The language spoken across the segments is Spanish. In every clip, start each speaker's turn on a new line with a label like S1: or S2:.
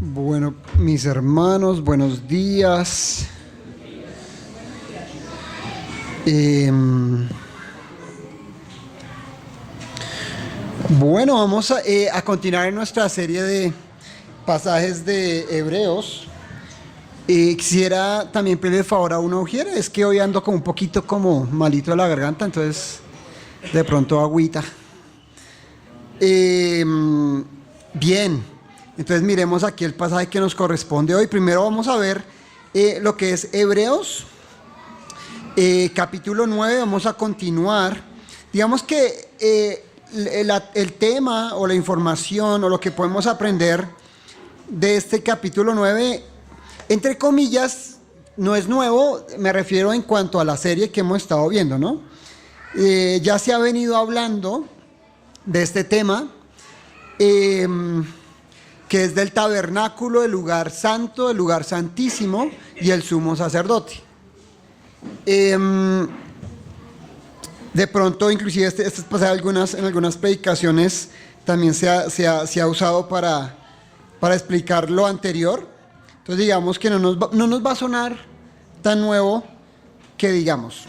S1: Bueno, mis hermanos, buenos días. Bueno, vamos a continuar en nuestra serie de pasajes de Hebreos. Quisiera también pedirle favor a una Ujiera, es que hoy ando como un poquito como malito de la garganta, entonces de pronto agüita. Bien, entonces miremos aquí el pasaje que nos corresponde hoy. Primero vamos a ver lo que es Hebreos, capítulo 9, vamos a continuar. Digamos que el tema o la información o lo que podemos aprender de este capítulo 9, entre comillas, no es nuevo, me refiero en cuanto a la serie que hemos estado viendo, ¿no? Ya se ha venido hablando de este tema, que es del tabernáculo, el lugar santo, el lugar santísimo y el sumo sacerdote. De pronto, inclusive este pasaje en algunas predicaciones también se ha usado para explicar lo anterior. Entonces digamos que no nos va a sonar tan nuevo que digamos.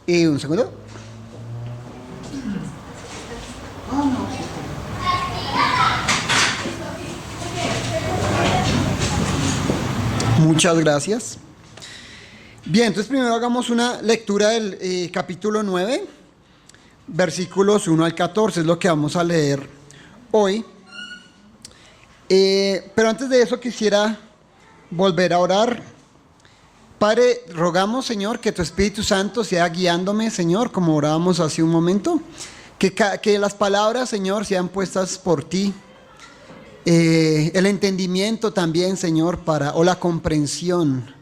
S1: Un segundo. Muchas gracias. Bien, entonces primero hagamos una lectura del capítulo 9, versículos 1 al 14, es lo que vamos a leer hoy. Pero antes de eso quisiera volver a orar. Padre, rogamos, Señor, que tu Espíritu Santo sea guiándome, Señor, como orábamos hace un momento. Que las palabras, Señor, sean puestas por ti. El entendimiento también, Señor, o la comprensión,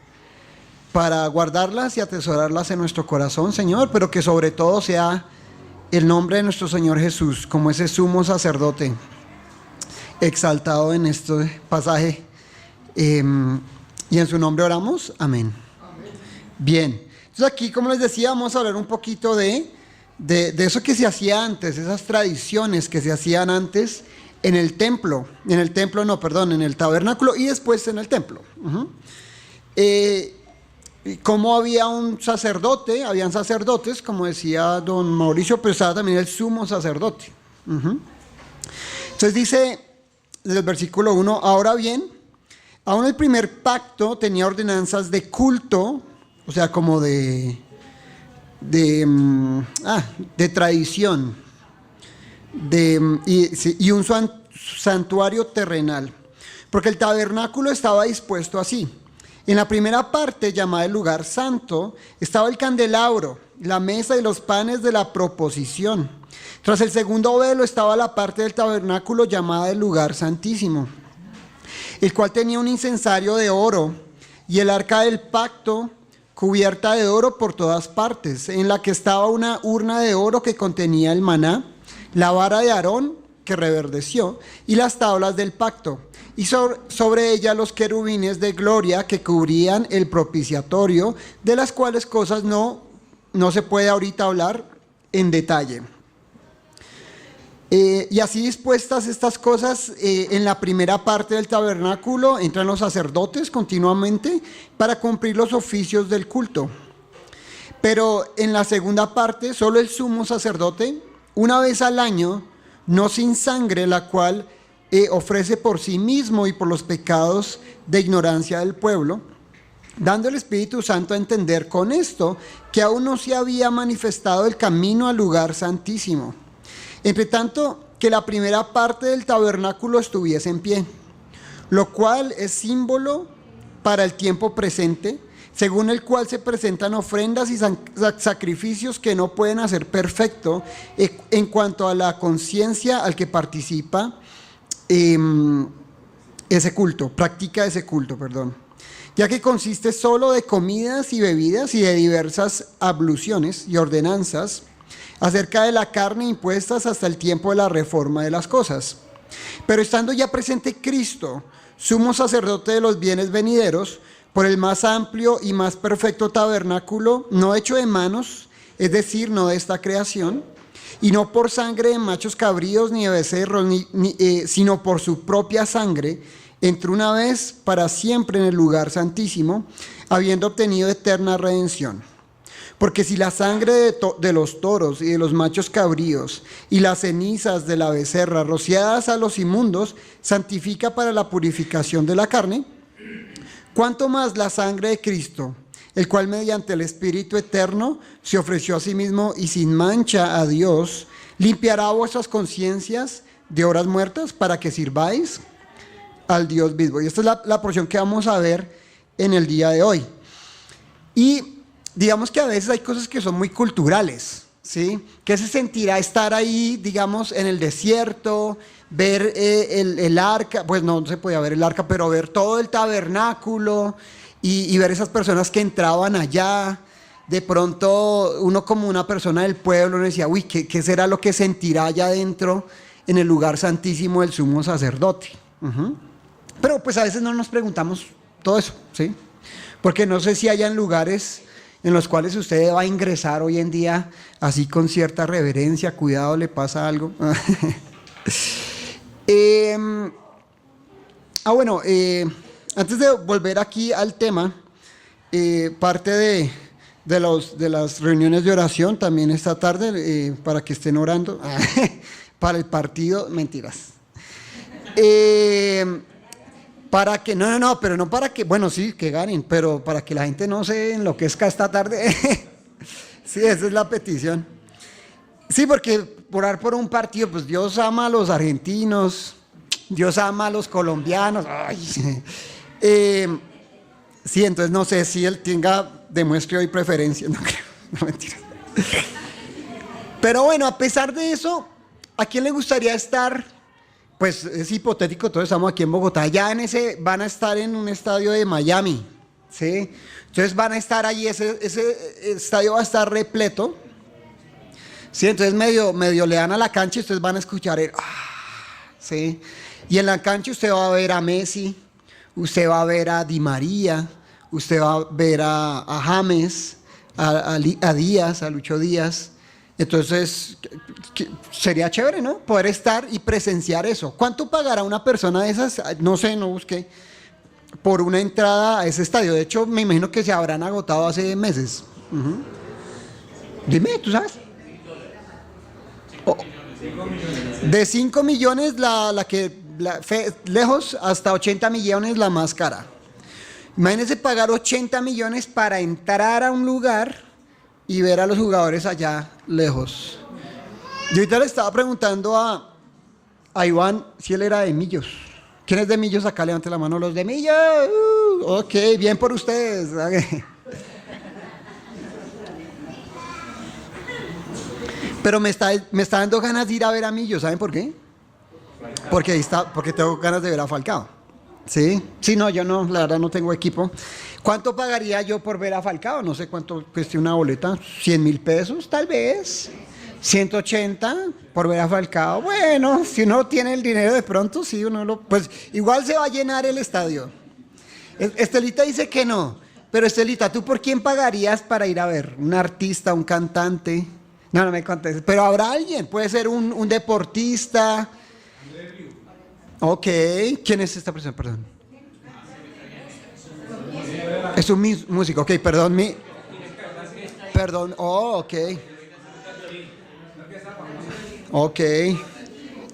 S1: para guardarlas y atesorarlas en nuestro corazón, Señor, pero que sobre todo sea el nombre de nuestro Señor Jesús, como ese sumo sacerdote, exaltado en este pasaje. Y en su nombre oramos, amén. Bien, entonces aquí, como les decía, vamos a hablar un poquito de eso que se hacía antes, esas tradiciones que se hacían antes en el tabernáculo y después en el templo. Como había habían sacerdotes, como decía don Mauricio, pero estaba también el sumo sacerdote. Entonces dice, desde el versículo 1, ahora bien, aún el primer pacto tenía ordenanzas de culto, o sea, como de tradición, y un santuario terrenal, porque el tabernáculo estaba dispuesto así. En la primera parte, llamada el lugar santo, estaba el candelabro, la mesa y los panes de la proposición. Tras el segundo velo estaba la parte del tabernáculo llamada el lugar santísimo, el cual tenía un incensario de oro y el arca del pacto cubierta de oro por todas partes, en la que estaba una urna de oro que contenía el maná, la vara de Aarón que reverdeció y las tablas del pacto, y sobre ella los querubines de gloria que cubrían el propiciatorio, de las cuales cosas no se puede ahorita hablar en detalle. Y así dispuestas estas cosas, en la primera parte del tabernáculo entran los sacerdotes continuamente para cumplir los oficios del culto. Pero en la segunda parte, solo el sumo sacerdote, una vez al año, no sin sangre, la cual ofrece por sí mismo y por los pecados de ignorancia del pueblo, dando el Espíritu Santo a entender con esto que aún no se había manifestado el camino al lugar santísimo. Entre tanto, que la primera parte del tabernáculo estuviese en pie, lo cual es símbolo para el tiempo presente, según el cual se presentan ofrendas y sacrificios que no pueden hacer perfecto en cuanto a la conciencia al que participa practica ese culto, ya que consiste solo de comidas y bebidas y de diversas abluciones y ordenanzas acerca de la carne impuestas hasta el tiempo de la reforma de las cosas. Pero estando ya presente Cristo, sumo sacerdote de los bienes venideros, por el más amplio y más perfecto tabernáculo, no hecho de manos, es decir, no de esta creación, y no por sangre de machos cabríos ni de becerros, sino por su propia sangre, entró una vez para siempre en el lugar santísimo, habiendo obtenido eterna redención. Porque si la sangre de los toros y de los machos cabríos y las cenizas de la becerra rociadas a los inmundos santifica para la purificación de la carne, ¿cuánto más la sangre de Cristo, el cual mediante el Espíritu eterno se ofreció a sí mismo y sin mancha a Dios, limpiará vuestras conciencias de obras muertas para que sirváis al Dios vivo? Y esta es la porción que vamos a ver en el día de hoy. Y digamos que a veces hay cosas que son muy culturales, ¿sí? ¿Qué se sentirá estar ahí, digamos, en el desierto, ver el arca? Pues no se podía ver el arca, pero ver todo el tabernáculo y ver esas personas que entraban allá. De pronto uno como una persona del pueblo decía, uy, ¿qué será lo que sentirá allá adentro en el lugar santísimo del sumo sacerdote? Pero pues a veces no nos preguntamos todo eso, ¿sí? Porque no sé si hayan lugares en los cuales usted va a ingresar hoy en día así con cierta reverencia, cuidado, le pasa algo. Bueno, antes de volver aquí al tema, parte de las reuniones de oración también esta tarde, para que estén orando, para el partido, mentiras. Para que, no, pero no para que, bueno, sí, que ganen, pero para que la gente no se enloquezca esta tarde. Sí, esa es la petición. Sí, porque orar por un partido, pues Dios ama a los argentinos, Dios ama a los colombianos. Ay. Sí, entonces no sé si él demuestre hoy preferencia, no creo, no, mentira. Pero bueno, a pesar de eso, ¿a quién le gustaría estar? Pues es hipotético, todos estamos aquí en Bogotá, ya van a estar en un estadio de Miami, ¿sí? Entonces van a estar allí, ese estadio va a estar repleto, ¿sí? Entonces medio le dan a la cancha y ustedes van a escuchar ¿sí? Y en la cancha usted va a ver a Messi, usted va a ver a Di María, usted va a ver a James, a Díaz, a Lucho Díaz. Entonces, sería chévere, ¿no? Poder estar y presenciar eso. ¿Cuánto pagará una persona de esas? No sé, no busqué. Por una entrada a ese estadio. De hecho, me imagino que se habrán agotado hace meses. Dime, ¿tú sabes? De 5 millones lejos hasta 80 millones la más cara. Imagínense pagar 80 millones para entrar a un lugar y ver a los jugadores allá lejos. Yo ahorita le estaba preguntando a Iván si él era de Millos. ¿Quién es de Millos acá? Levante la mano. Los de Millos. Ok, bien por ustedes. Pero me está dando ganas de ir a ver a Millos. ¿Saben por qué? Porque tengo ganas de ver a Falcao. ¿Sí? Sí, no, yo no, la verdad no tengo equipo. ¿Cuánto pagaría yo por ver a Falcao? No sé cuánto cueste una boleta. 100.000 pesos, tal vez. 180 por ver a Falcao. Bueno, si uno tiene el dinero de pronto, sí, pues igual se va a llenar el estadio. Estelita dice que no. Pero Estelita, ¿tú por quién pagarías para ir a ver? ¿Un artista, un cantante? No me contestes. Pero habrá alguien, puede ser un deportista. Ok, ¿quién es esta persona? Perdón. Es un músico, ok, perdón, ok. Ok.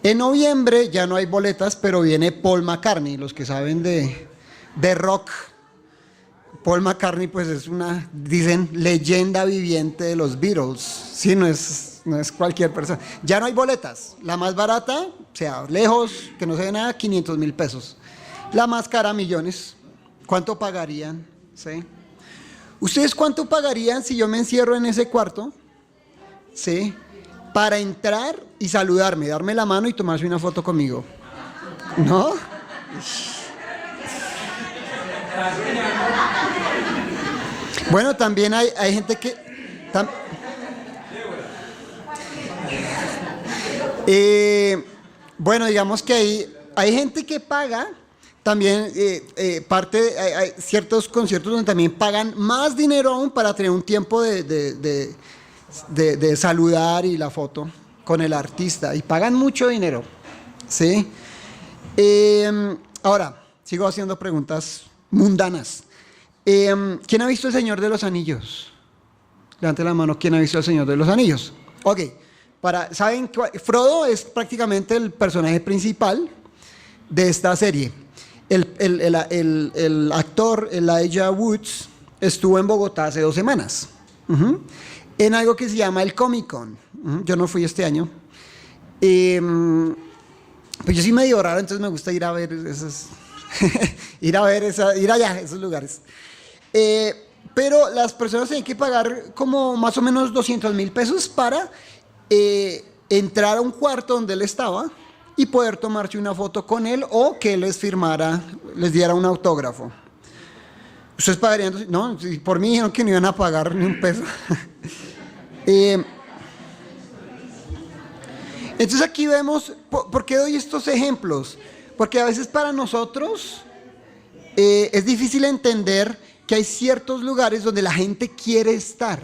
S1: En noviembre ya no hay boletas, pero viene Paul McCartney, los que saben de rock. Paul McCartney pues es dicen, leyenda viviente de los Beatles. Sí, no es cualquier persona. Ya no hay boletas. La más barata, o sea, lejos, que no se ve nada, 500.000 pesos. La más cara, millones. ¿Cuánto pagarían? ¿Sí? ¿Ustedes cuánto pagarían si yo me encierro en ese cuarto? ¿Sí? Para entrar y saludarme, darme la mano y tomarse una foto conmigo. ¿No? Bueno, también hay gente que... bueno, digamos que hay gente que paga también hay ciertos conciertos donde también pagan más dinero aún para tener un tiempo de saludar y la foto con el artista y pagan mucho dinero, ¿sí? Ahora, sigo haciendo preguntas mundanas. ¿Quién ha visto El Señor de los Anillos? Levante la mano, ¿quién ha visto El Señor de los Anillos? Ok, ¿saben? Frodo es prácticamente el personaje principal de esta serie. El actor Elijah Woods estuvo en Bogotá hace 2 semanas, en algo que se llama el Comic Con. Yo no fui este año. Pues yo sí medio raro, entonces me gusta ir a ver esos, ir allá, esos lugares. Pero las personas tienen que pagar como más o menos 200,000 pesos para entrar a un cuarto donde él estaba y poder tomarse una foto con él o que él les firmara, les diera un autógrafo. ¿Ustedes pagarían? No, por mí dijeron que no iban a pagar ni un peso. Entonces aquí vemos, ¿por qué doy estos ejemplos? Porque a veces para nosotros es difícil entender que hay ciertos lugares donde la gente quiere estar.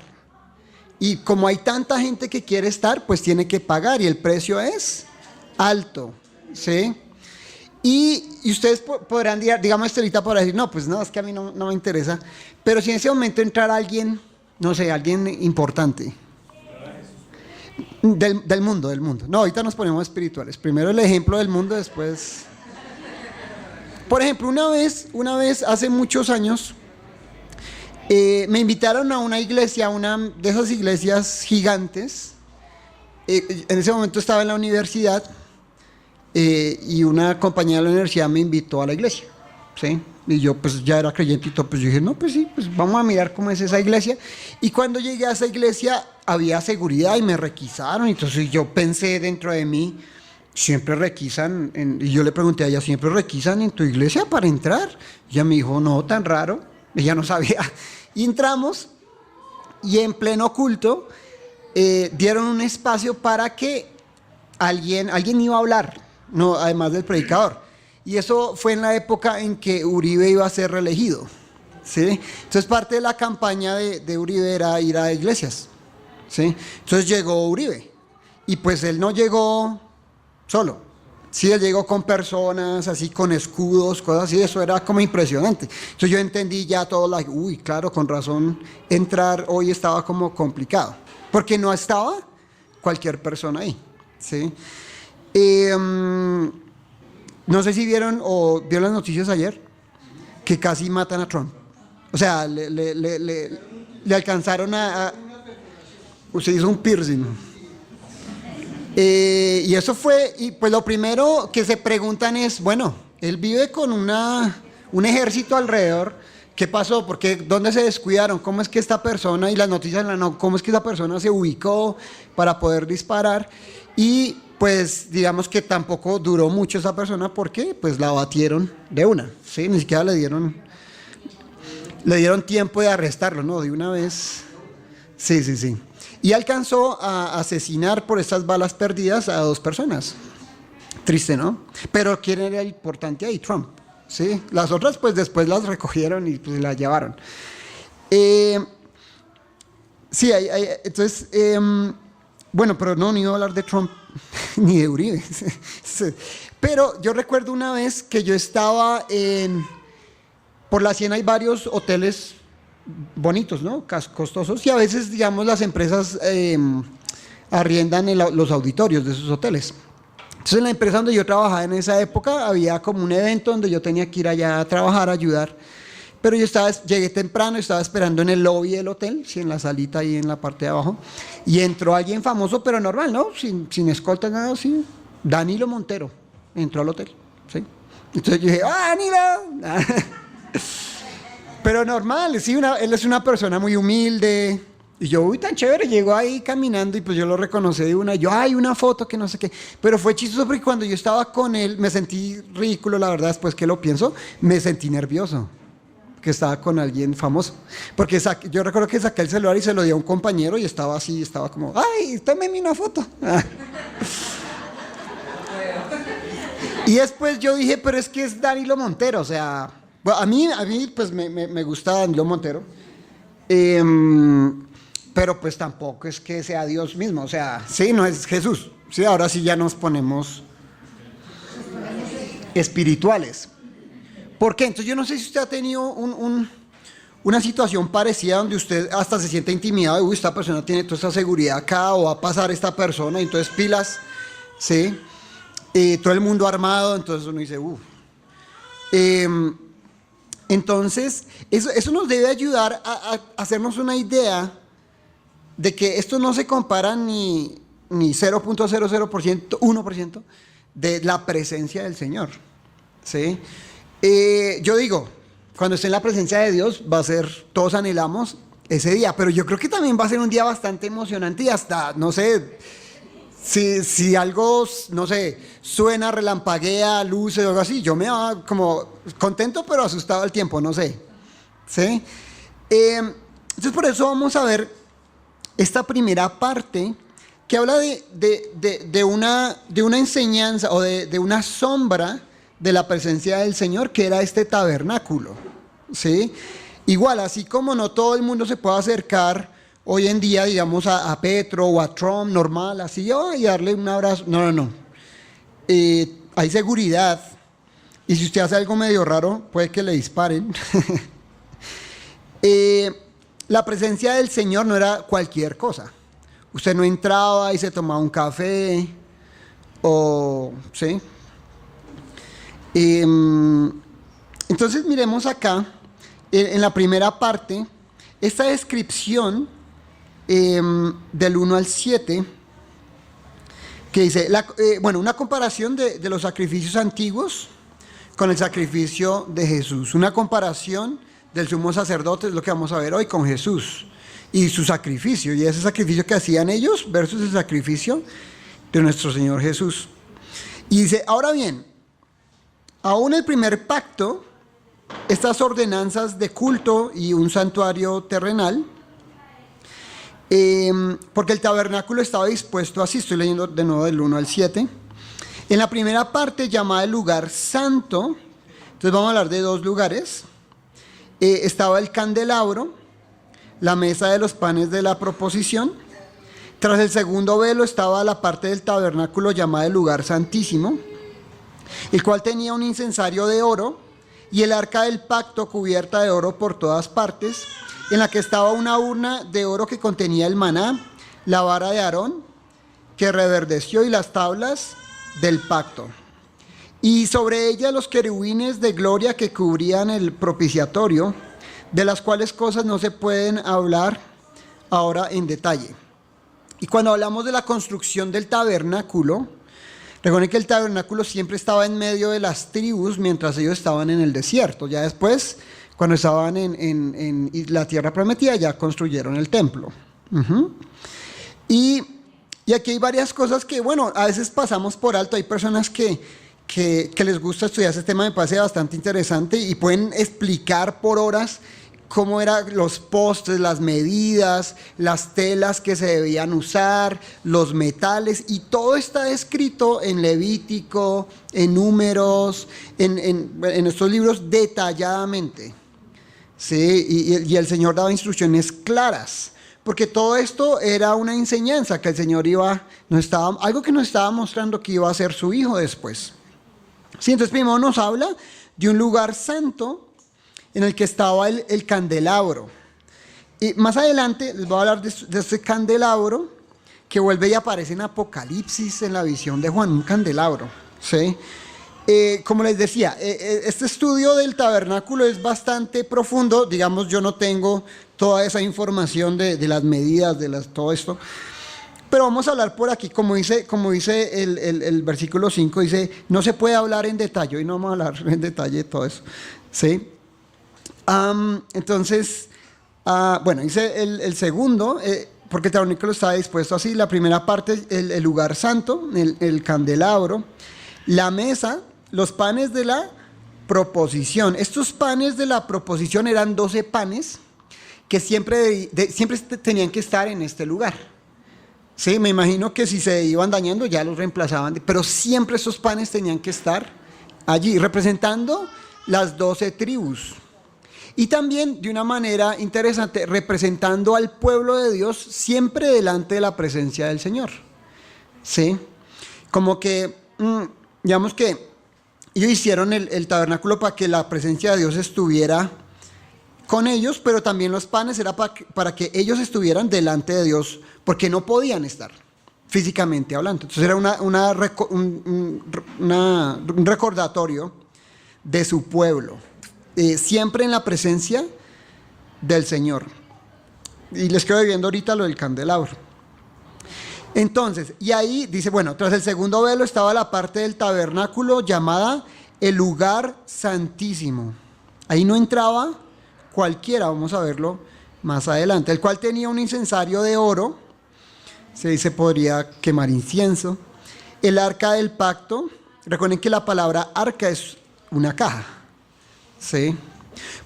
S1: Y como hay tanta gente que quiere estar, pues tiene que pagar y el precio es alto, ¿sí? Y ustedes podrán, digamos, ahorita por decir, no, pues no, es que a mí no me interesa. Pero si en ese momento entrara alguien, no sé, alguien importante. Del mundo. No, ahorita nos ponemos espirituales. Primero el ejemplo del mundo, después... Por ejemplo, una vez hace muchos años, me invitaron a una iglesia, una de esas iglesias gigantes. En ese momento estaba en la universidad y una compañera de la universidad me invitó a la iglesia, ¿sí? Y yo pues ya era creyente y todo, pues yo dije, no, pues sí, pues vamos a mirar cómo es esa iglesia. Y cuando llegué a esa iglesia había seguridad y me requisaron, entonces yo pensé dentro de mí, siempre requisan, y yo le pregunté a ella, ¿siempre requisan en tu iglesia para entrar? Y ella me dijo, no, tan raro, ella no sabía. Y entramos y en pleno culto dieron un espacio para que alguien iba a hablar, no, además del predicador. Y eso fue en la época en que Uribe iba a ser reelegido, ¿sí? Entonces parte de la campaña de Uribe era ir a iglesias, ¿sí? Entonces llegó Uribe y pues él no llegó solo, sí, él llegó con personas así, con escudos, cosas así, eso era como impresionante. Entonces yo entendí ya todo, uy, claro, con razón, entrar hoy estaba como complicado, porque no estaba cualquier persona ahí, ¿sí? No sé si vieron las noticias ayer, que casi matan a Trump. O sea, le alcanzaron se hizo un piercing. Y eso fue, y pues lo primero que se preguntan es, bueno, él vive con un ejército alrededor, ¿qué pasó? ¿Dónde se descuidaron? ¿Cómo es que esta persona, y las noticias, cómo es que esta persona se ubicó para poder disparar? Y pues digamos que tampoco duró mucho esa persona porque pues la abatieron de una, ¿sí? Ni siquiera le dieron tiempo de arrestarlo, ¿no? De una vez, sí. Y alcanzó a asesinar por estas balas perdidas a 2 personas. Triste, ¿no? Pero ¿quién era el importante ahí? Trump, ¿sí? Las otras pues después las recogieron y pues las llevaron. Sí, entonces, bueno, pero no, ni iba a hablar de Trump ni de Uribe. Pero yo recuerdo una vez que yo estaba por la Siena hay varios hoteles bonitos, ¿no? Costosos, y a veces, digamos, las empresas arriendan los auditorios de esos hoteles. Entonces en la empresa donde yo trabajaba en esa época había como un evento donde yo tenía que ir allá a trabajar, a ayudar, pero llegué temprano, estaba esperando en el lobby del hotel, sí, en la salita ahí en la parte de abajo, y entró alguien famoso, pero normal, ¿no? Sin escolta, nada así. Danilo Montero entró al hotel, ¿sí? Entonces yo dije, ¡ah, Danilo! Pero normal, sí, él es una persona muy humilde. Y yo, uy, tan chévere, llegó ahí caminando y pues yo lo reconocí de una. Y yo, ay, una foto que no sé qué. Pero fue chistoso porque cuando yo estaba con él, me sentí ridículo, la verdad, después que lo pienso, me sentí nervioso. Que estaba con alguien famoso. Porque yo recuerdo que saqué el celular y se lo di a un compañero y estaba así, estaba como, ay, tómeme una foto. Y después yo dije, pero es que es Danilo Montero, o sea, bueno, a mí pues me gusta Danilo Montero, pero pues tampoco es que sea Dios mismo, o sea, sí, no es Jesús, sí, ahora sí ya nos ponemos espirituales. ¿Por qué? Entonces yo no sé si usted ha tenido una situación parecida donde usted hasta se siente intimidado, uy, esta persona tiene toda esta seguridad acá, o va a pasar esta persona, y entonces pilas, ¿sí? Todo el mundo armado, entonces uno dice, uff. Entonces, eso nos debe ayudar a hacernos una idea de que esto no se compara ni 0.00%, 1% de la presencia del Señor, ¿sí? Yo digo, cuando esté en la presencia de Dios, va a ser, todos anhelamos ese día, pero yo creo que también va a ser un día bastante emocionante y hasta, no sé, si algo, no sé, suena, relampaguea, luces o algo así, yo me va como contento pero asustado al tiempo, no sé, ¿sí? Entonces por eso vamos a ver esta primera parte que habla de una enseñanza o de una sombra de la presencia del Señor, que era este tabernáculo, ¿sí? Igual, así como no todo el mundo se puede acercar hoy en día, digamos, a Petro o a Trump, normal, así, oh, y darle un abrazo. No. Hay seguridad. Y si usted hace algo medio raro, puede que le disparen. La presencia del Señor no era cualquier cosa. Usted no entraba y se tomaba un café, o, ¿sí? Entonces miremos acá, en la primera parte, esta descripción del 1 al 7, que dice, una comparación de los sacrificios antiguos con el sacrificio de Jesús. Una comparación del sumo sacerdote, es lo que vamos a ver hoy, con Jesús y su sacrificio, y ese sacrificio que hacían ellos versus el sacrificio de nuestro Señor Jesús. Y dice, ahora bien, aún el primer pacto, estas ordenanzas de culto y un santuario terrenal, porque el tabernáculo estaba dispuesto así, estoy leyendo de nuevo del 1 al 7, en la primera parte llamada el lugar santo, entonces vamos a hablar de dos lugares, estaba el candelabro, la mesa de los panes de la proposición, tras el segundo velo estaba la parte del tabernáculo llamada el lugar santísimo, el cual tenía un incensario de oro y el arca del pacto cubierta de oro por todas partes, en la que estaba una urna de oro que contenía el maná, la vara de Aarón, que reverdeció, y las tablas del pacto. Y sobre ella los querubines de gloria que cubrían el propiciatorio, de las cuales cosas no se pueden hablar ahora en detalle. Y cuando hablamos de la construcción del tabernáculo, recuerden que el tabernáculo siempre estaba en medio de las tribus mientras ellos estaban en el desierto. Ya después, cuando estaban en la tierra prometida, ya construyeron el templo. Y aquí hay varias cosas que, bueno, a veces pasamos por alto. Hay personas que les gusta estudiar ese tema, me parece bastante interesante, y pueden explicar por horas cómo eran los postes, las medidas, las telas que se debían usar, los metales, y todo está escrito en Levítico, en Números, en estos libros detalladamente, ¿sí? Y el Señor daba instrucciones claras, porque todo esto era una enseñanza que el Señor algo que nos estaba mostrando que iba a ser su Hijo después. Sí, entonces primero nos habla de un lugar santo en el que estaba el candelabro. Y más adelante les voy a hablar de este candelabro que vuelve y aparece en Apocalipsis, en la visión de Juan, un candelabro, ¿sí? Como les decía, este estudio del tabernáculo es bastante profundo. Digamos, yo no tengo toda esa información de las medidas, todo esto. Pero vamos a hablar por aquí, como dice el versículo 5, dice, no se puede hablar en detalle, y no vamos a hablar en detalle de todo eso, ¿sí? Entonces, bueno, dice el segundo, porque el tabernáculo estaba dispuesto así, la primera parte, el lugar santo, el candelabro, la mesa, los panes de la proposición. Estos panes de la proposición eran 12 panes que siempre tenían que estar en este lugar. Sí, me imagino que si se iban dañando ya los reemplazaban, pero siempre esos panes tenían que estar allí, representando las 12 tribus. Y también, de una manera interesante, representando al pueblo de Dios siempre delante de la presencia del Señor. ¿Sí? Como que, digamos que ellos hicieron el tabernáculo para que la presencia de Dios estuviera con ellos, pero también los panes era para que ellos estuvieran delante de Dios, porque no podían estar físicamente hablando. Entonces era un recordatorio de su pueblo, siempre en la presencia del Señor. Y les quedo viendo ahorita lo del candelabro. Entonces, y ahí dice, bueno, tras el segundo velo estaba la parte del tabernáculo llamada el lugar santísimo. Ahí no entraba cualquiera, vamos a verlo más adelante, el cual tenía un incensario de oro, se dice podría quemar incienso, el arca del pacto. Recuerden que la palabra arca es una caja, ¿sí?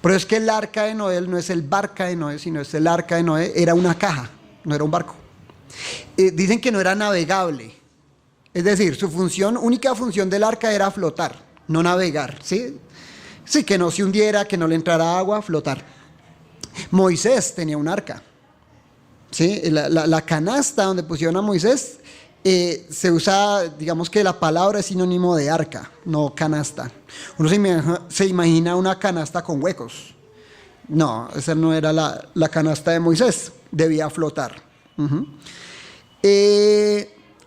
S1: Pero es que el arca de Noé no es el barca de Noé, sino es el arca de Noé, era una caja, no era un barco. Dicen que no era navegable, es decir, su única función del arca era flotar, no navegar, ¿sí? Sí, que no se hundiera, que no le entrara agua, flotar. Moisés tenía un arca, ¿sí? La canasta donde pusieron a Moisés, se usa, digamos que la palabra es sinónimo de arca, no canasta. Uno se imagina una canasta con huecos. No, esa no era la canasta de Moisés, debía flotar.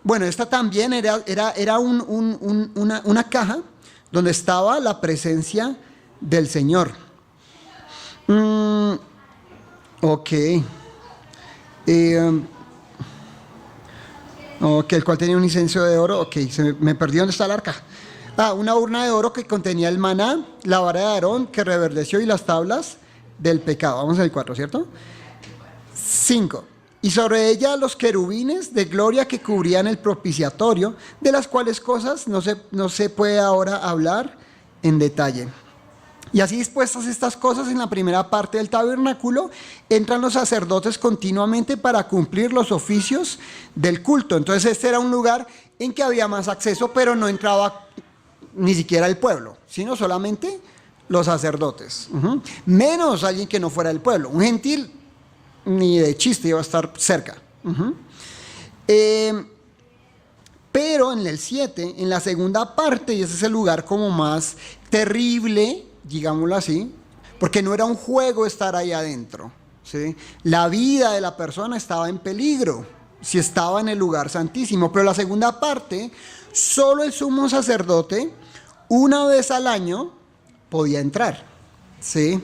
S1: Bueno, esta también era una caja donde estaba la presencia del Señor. Ok. Ok, el cual tenía un incienso de oro. Ok, me perdí. ¿Dónde está el arca? Una urna de oro que contenía el maná, la vara de Aarón que reverdeció y las tablas del pecado. Vamos al 4, ¿cierto? 5. Y sobre ella los querubines de gloria que cubrían el propiciatorio, de las cuales cosas no se puede ahora hablar en detalle. Y así dispuestas estas cosas en la primera parte del tabernáculo, entran los sacerdotes continuamente para cumplir los oficios del culto. Entonces este era un lugar en que había más acceso, pero no entraba ni siquiera el pueblo, sino solamente los sacerdotes. Menos alguien que no fuera del pueblo. Un gentil ni de chiste iba a estar cerca. Pero en el 7, en la segunda parte, y ese es el lugar como más terrible, digámoslo así, porque no era un juego estar ahí adentro, ¿sí? La vida de la persona estaba en peligro si estaba en el lugar santísimo. Pero la segunda parte, solo el sumo sacerdote, una vez al año, podía entrar, ¿sí?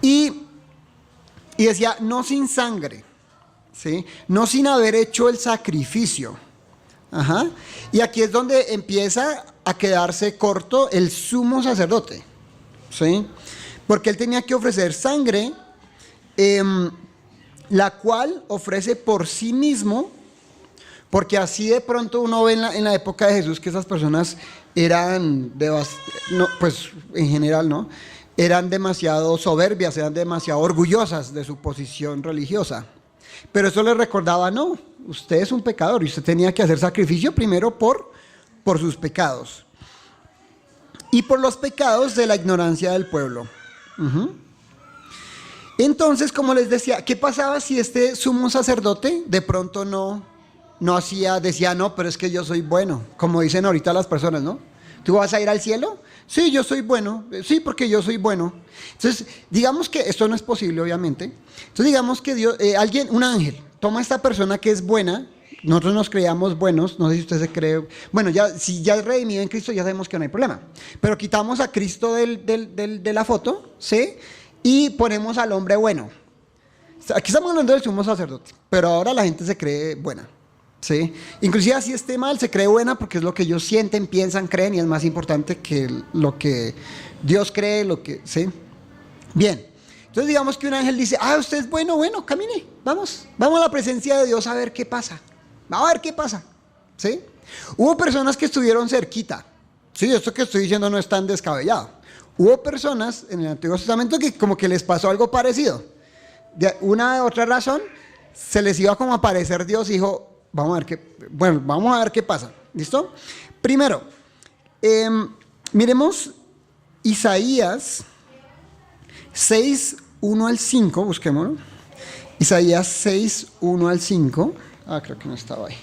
S1: Y decía, no sin sangre, ¿sí? No sin haber hecho el sacrificio. Y aquí es donde empieza a quedarse corto el sumo sacerdote, ¿sí? Porque él tenía que ofrecer sangre, la cual ofrece por sí mismo, porque así de pronto uno ve en la época de Jesús que esas personas eran, pues en general, ¿no? Eran demasiado soberbias, eran demasiado orgullosas de su posición religiosa. Pero eso les recordaba, no, usted es un pecador y usted tenía que hacer sacrificio primero por sus pecados. Y por los pecados de la ignorancia del pueblo. Entonces, como les decía, ¿qué pasaba si este sumo sacerdote de pronto decía, no, pero es que yo soy bueno? Como dicen ahorita las personas, ¿no? ¿Tú vas a ir al cielo? Sí, yo soy bueno. Sí, porque yo soy bueno. Entonces, digamos que esto no es posible, obviamente. Entonces, digamos que Dios, un ángel, toma a esta persona que es buena. Nosotros nos creíamos buenos. No sé si usted se cree. Bueno, si ya es redimido en Cristo, ya sabemos que no hay problema. Pero quitamos a Cristo de la foto, ¿sí? Y ponemos al hombre bueno. Aquí estamos hablando del sumo sacerdote, pero ahora la gente se cree buena. ¿Sí? Inclusive así esté mal, se cree buena porque es lo que ellos sienten, piensan, creen, y es más importante que lo que Dios cree, ¿sí? Bien, entonces digamos que un ángel dice, usted es bueno, camine, vamos a la presencia de Dios a ver qué pasa, vamos a ver qué pasa, ¿sí? Hubo personas que estuvieron cerquita, sí, esto que estoy diciendo no es tan descabellado. Hubo personas en el Antiguo Testamento que como que les pasó algo parecido. De una u otra razón, se les iba como a aparecer Dios y dijo, vamos a ver qué pasa. ¿Listo? Primero, miremos Isaías 6, 1 al 5, busquémoslo. Isaías 6, 1 al 5. Creo que no estaba ahí.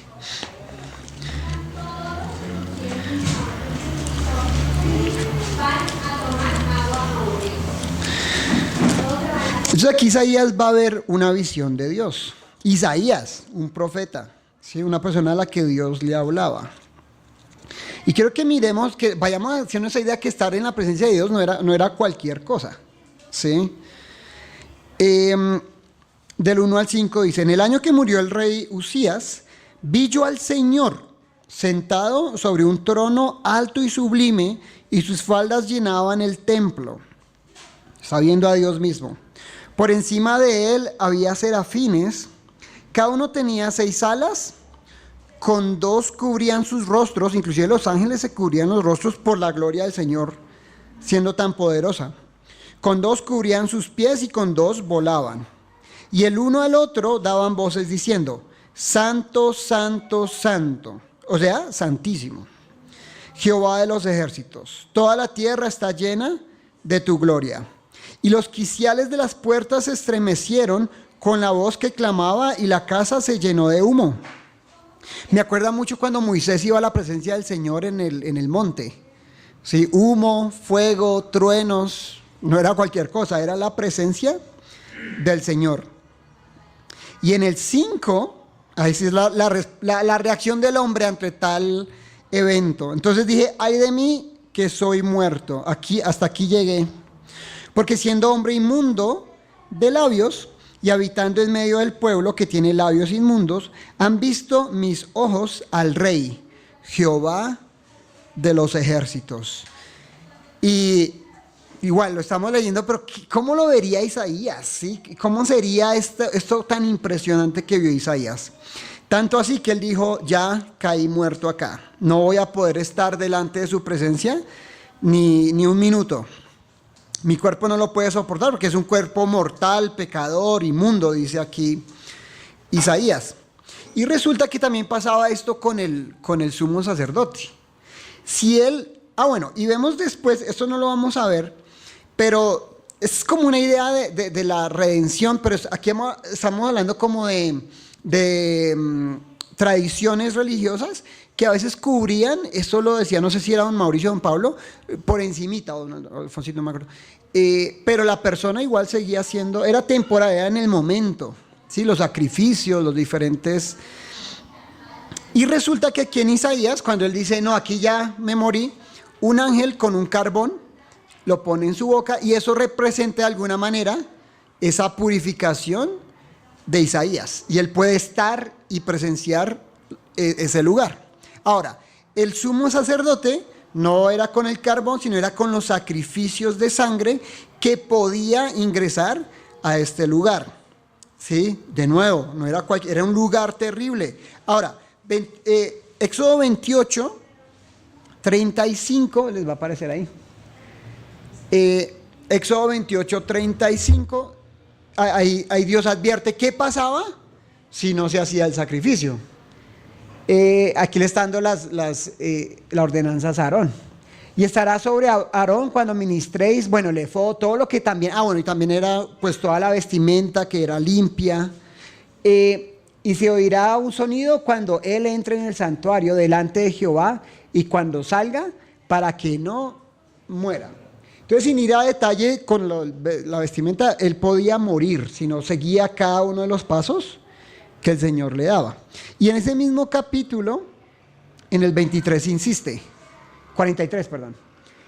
S1: Entonces aquí Isaías va a ver una visión de Dios. Isaías, un profeta, ¿sí? Una persona a la que Dios le hablaba. Y quiero que miremos, que vayamos haciendo esa idea que estar en la presencia de Dios no era cualquier cosa, ¿sí? Del 1 al 5 dice: en el año que murió el rey Usías, vi yo al Señor sentado sobre un trono alto y sublime, y sus faldas llenaban el templo. Está viendo a Dios mismo. Por encima de él había serafines, cada uno tenía 6 alas, con 2 cubrían sus rostros, inclusive los ángeles se cubrían los rostros por la gloria del Señor, siendo tan poderosa. Con 2 cubrían sus pies y con 2 volaban. Y el uno al otro daban voces diciendo: Santo, Santo, Santo, o sea, Santísimo, Jehová de los ejércitos, toda la tierra está llena de tu gloria. Y los quiciales de las puertas se estremecieron con la voz que clamaba, y la casa se llenó de humo. Me acuerda mucho cuando Moisés iba a la presencia del Señor en el monte. Sí, humo, fuego, truenos, no era cualquier cosa, era la presencia del Señor. Y en el 5, ahí sí es la reacción del hombre ante tal evento. Entonces dije: ay de mí que soy muerto, hasta aquí llegué. Porque siendo hombre inmundo de labios y habitando en medio del pueblo que tiene labios inmundos, han visto mis ojos al Rey, Jehová de los ejércitos. Y igual lo estamos leyendo, pero ¿cómo lo vería Isaías? ¿Sí? ¿Cómo sería esto tan impresionante que vio Isaías? Tanto así que él dijo: ya caí muerto acá, no voy a poder estar delante de su presencia ni un minuto. Mi cuerpo no lo puede soportar porque es un cuerpo mortal, pecador, inmundo, dice aquí Isaías. Y resulta que también pasaba esto con el sumo sacerdote. Si él, bueno, y vemos después, esto no lo vamos a ver, pero es como una idea de la redención, pero aquí estamos hablando como de tradiciones religiosas que a veces cubrían, esto lo decía, no sé si era don Mauricio o don Pablo, por encimita, o Alfonsito, no me acuerdo, pero la persona igual seguía siendo, era temporalidad en el momento, ¿sí? Los sacrificios, los diferentes. Y resulta que aquí en Isaías, cuando él dice: no, aquí ya me morí, un ángel con un carbón lo pone en su boca, y eso representa de alguna manera esa purificación de Isaías, y él puede estar y presenciar ese lugar. Ahora, el sumo sacerdote no era con el carbón, sino era con los sacrificios de sangre que podía ingresar a este lugar. ¿Sí? De nuevo, no era era un lugar terrible. Ahora, Éxodo 28, 35, les va a aparecer ahí. Éxodo 28, 35, ahí Dios advierte qué pasaba si no se hacía el sacrificio. Aquí le están dando la ordenanza a Aarón. Y estará sobre Aarón cuando ministréis, bueno, el efod, todo lo que también, y también era pues toda la vestimenta que era limpia. Y se oirá un sonido cuando él entre en el santuario delante de Jehová, y cuando salga, para que no muera. Entonces, sin ir a detalle con la vestimenta, él podía morir si no seguía cada uno de los pasos que el Señor le daba. Y en ese mismo capítulo, en el 23 insiste, 43, perdón.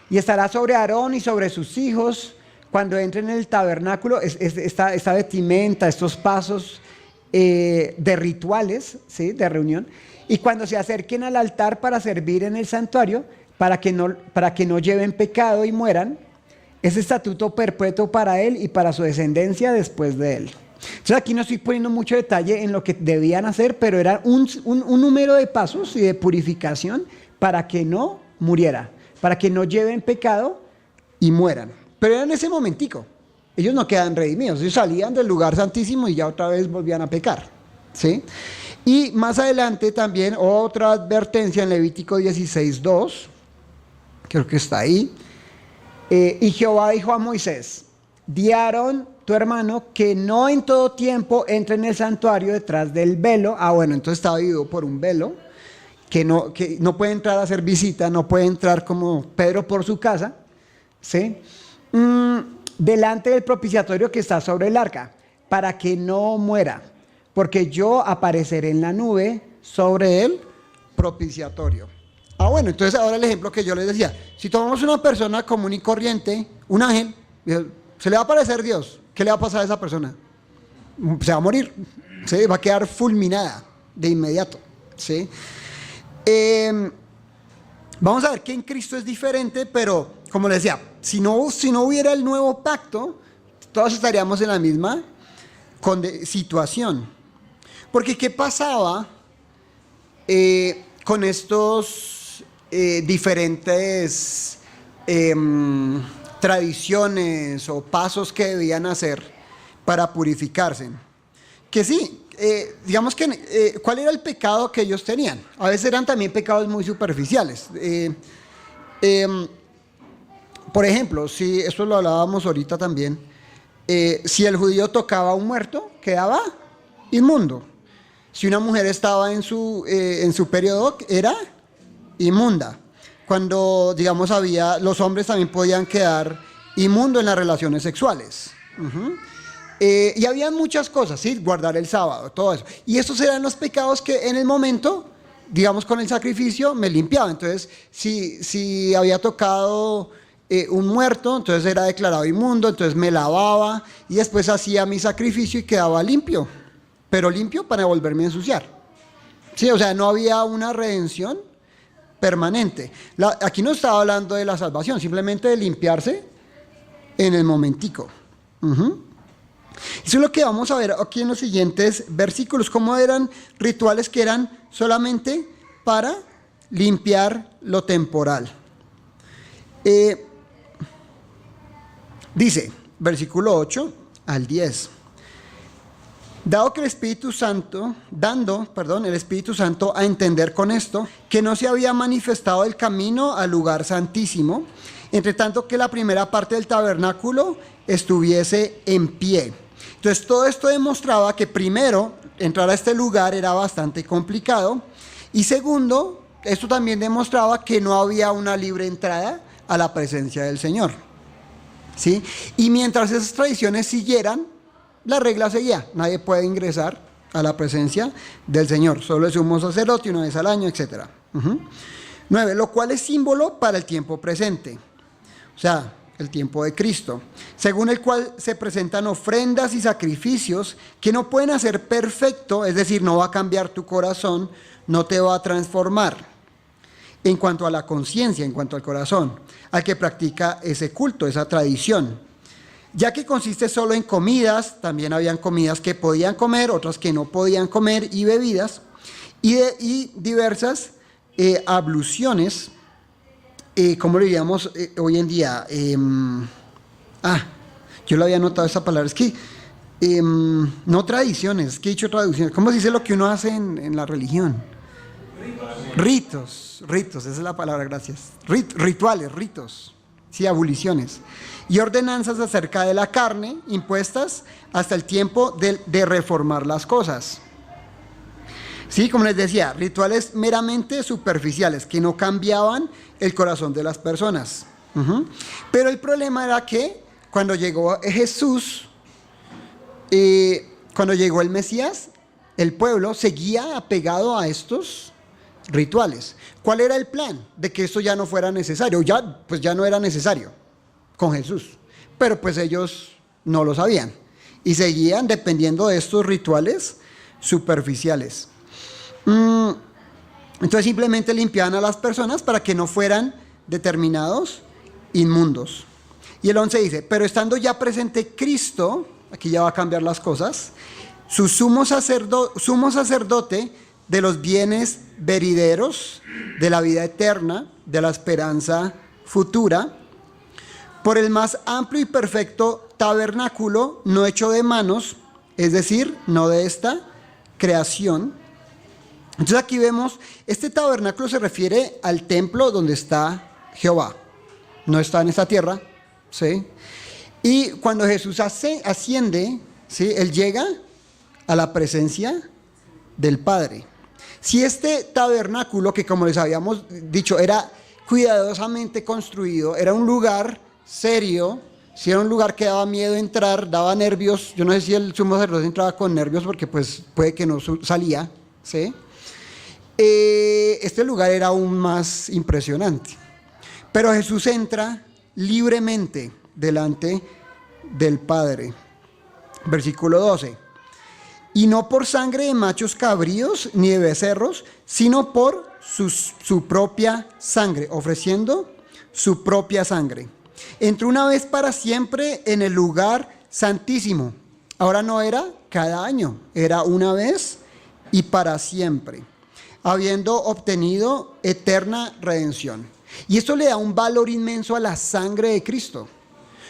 S1: Y estará sobre Aarón y sobre sus hijos cuando entren en el tabernáculo, esta vestimenta, estos pasos de rituales, ¿sí? De reunión, y cuando se acerquen al altar para servir en el santuario, para que no lleven pecado y mueran, es estatuto perpetuo para él y para su descendencia después de él. Entonces aquí no estoy poniendo mucho detalle en lo que debían hacer, pero era un número de pasos y de purificación para que no muriera, para que no lleven pecado y mueran. Pero era en ese momentico. Ellos no quedan redimidos, ellos salían del lugar santísimo y ya otra vez volvían a pecar, ¿sí? Y más adelante también otra advertencia en Levítico 16:2, creo que está ahí. Y Jehová dijo a Moisés: di a Aarón, tu hermano, que no en todo tiempo entre en el santuario detrás del velo. Entonces estaba dividido por un velo, que no puede entrar a hacer visita, no puede entrar como Pedro por su casa, ¿sí?
S2: delante del propiciatorio que está sobre el arca, para que no muera, porque yo apareceré en la nube
S1: sobre el propiciatorio. Ah, bueno, entonces ahora el ejemplo que yo les decía, si tomamos una persona común y corriente, un ángel, se le va a aparecer Dios, ¿qué le va a pasar a esa persona? Se va a morir, ¿sí? Va a quedar fulminada de inmediato, ¿sí? Vamos a ver que en Cristo es diferente, pero como les decía, si no hubiera el nuevo pacto, todos estaríamos en la misma situación. Porque ¿qué pasaba con estos diferentes tradiciones o pasos que debían hacer para purificarse? Que sí, digamos que ¿cuál era el pecado que ellos tenían? A veces eran también pecados muy superficiales. Por ejemplo, si esto lo hablábamos ahorita también, si el judío tocaba a un muerto, quedaba inmundo. Si una mujer estaba en su periodo, era inmunda. Cuando, digamos, los hombres también podían quedar inmundos en las relaciones sexuales. Y había muchas cosas, ¿sí? Guardar el sábado, todo eso. Y estos eran los pecados que en el momento, digamos, con el sacrificio me limpiaba. Entonces, si había tocado un muerto, entonces era declarado inmundo, entonces me lavaba y después hacía mi sacrificio y quedaba limpio. Pero limpio para volverme a ensuciar. Sí, o sea, no había una redención permanente. Aquí no estaba hablando de la salvación, simplemente de limpiarse en el momentico. Eso es lo que vamos a ver aquí en los siguientes versículos, cómo eran rituales que eran solamente para limpiar lo temporal. Dice, versículo 8 al 10. Dando el Espíritu Santo a entender con esto, que no se había manifestado el camino al lugar santísimo, entre tanto que la primera parte del tabernáculo estuviese en pie. Entonces todo esto demostraba que primero, entrar a este lugar era bastante complicado, y segundo, esto también demostraba que no había una libre entrada a la presencia del Señor. ¿Sí? Y mientras esas tradiciones siguieran, la regla seguía, nadie puede ingresar a la presencia del Señor, solo el sumo sacerdote una vez al año, etc. 9, lo cual es símbolo para el tiempo presente, o sea, el tiempo de Cristo, según el cual se presentan ofrendas y sacrificios que no pueden hacer perfecto, es decir, no va a cambiar tu corazón, no te va a transformar en cuanto a la conciencia, en cuanto al corazón, al que practica ese culto, esa tradición. Ya que consiste solo en comidas, también habían comidas que podían comer, otras que no podían comer, y bebidas, y diversas abluciones, ¿cómo lo diríamos hoy en día? Yo lo había notado esa palabra, es que no tradiciones, que he dicho traducciones, ¿cómo se dice lo que uno hace en la religión? Ritos, esa es la palabra, gracias. Rituales, ritos. Sí, aboliciones. Y ordenanzas acerca de la carne impuestas hasta el tiempo de reformar las cosas. Sí, como les decía, rituales meramente superficiales que no cambiaban el corazón de las personas. Pero el problema era que cuando llegó Jesús, cuando llegó el Mesías, el pueblo seguía apegado a estos rituales. ¿Cuál era el plan? De que esto ya no fuera necesario, pues ya no era necesario con Jesús, pero pues ellos no lo sabían y seguían dependiendo de estos rituales superficiales. Entonces simplemente limpiaban a las personas para que no fueran determinados inmundos. Y el 11 dice, pero estando ya presente Cristo, aquí ya va a cambiar las cosas, su sumo sacerdote de los bienes venideros, de la vida eterna, de la esperanza futura, por el más amplio y perfecto tabernáculo, no hecho de manos, es decir, no de esta creación. Entonces aquí vemos, este tabernáculo se refiere al templo donde está Jehová, no está en esta tierra, ¿sí? Y cuando Jesús asciende, ¿sí? Él llega a la presencia del Padre. Si este tabernáculo, que como les habíamos dicho, era cuidadosamente construido, era un lugar serio, Si era un lugar que daba miedo entrar, daba nervios. Yo no sé si el sumo sacerdote entraba con nervios porque pues puede que no salía, ¿sí? Este lugar era aún más impresionante. Pero Jesús entra libremente delante del Padre. Versículo 12. Y no por sangre de machos cabríos ni de becerros, sino por su propia sangre, ofreciendo su propia sangre. Entró una vez para siempre en el lugar santísimo. Ahora no era cada año, era una vez y para siempre, habiendo obtenido eterna redención. Y esto le da un valor inmenso a la sangre de Cristo.